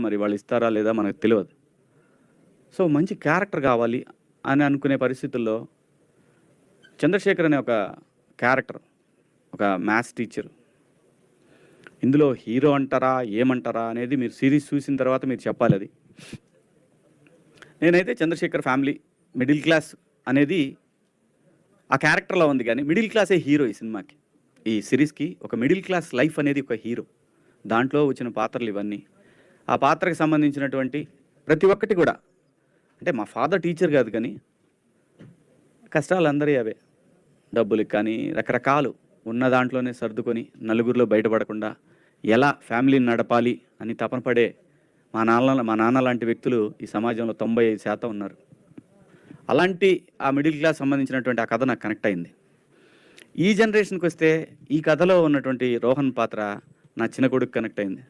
మరి వాళ్ళు ఇస్తారా లేదా మనకు తెలియదు. సో, మంచి క్యారెక్టర్ కావాలి అని అనుకునే పరిస్థితుల్లో 'చంద్రశేఖర్' అనే ఒక క్యారెక్టర్, ఒక మ్యాథ్స్ టీచర్. ఇందులో హీరో అంటారా? ఏమంటారా? అనేది మీరు సీరీస్ చూసిన తర్వాత మీరు చెప్పాలది. నేనైతే 'చంద్రశేఖర్ ఫ్యామిలీ మిడిల్ క్లాస్' అనేది ఆ క్యారెక్టర్‌లో ఉంది గానీ, మిడిల్ క్లాసే హీరో ఈ సినిమాకి. ఈ సీరీస్‌కి ఒక మిడిల్ క్లాస్ లైఫ్ అనేది ఒక హీరో. దాంట్లో వచ్చిన పాత్రలు ఇవన్నీ. ఆ పాత్రకు సంబంధించినటువంటి ప్రతి ఒక్కటి కూడా, అంటే మా ఫాదర్ టీచర్ కాదు కానీ, కష్టాలు అందరియి అవే. డబ్బులకి కానీ రకరకాలు ఉన్న దాంట్లోనే సర్దుకొని నలుగురిలో బయటపడకుండా ఎలా ఫ్యామిలీని నడపాలి అని తపన పడే మా నాన్న లాంటి వ్యక్తులు ఈ సమాజంలో 95% ఉన్నారు. అలాంటి ఆ మిడిల్ క్లాస్ సంబంధించినటువంటి ఆ కథ నాకు కనెక్ట్ అయింది. ఈ జనరేషన్‌కి వస్తే ఈ కథలో ఉన్నటువంటి రోహన్ పాత్ర నా చిన్న కొడుకు కనెక్ట్ అయింది.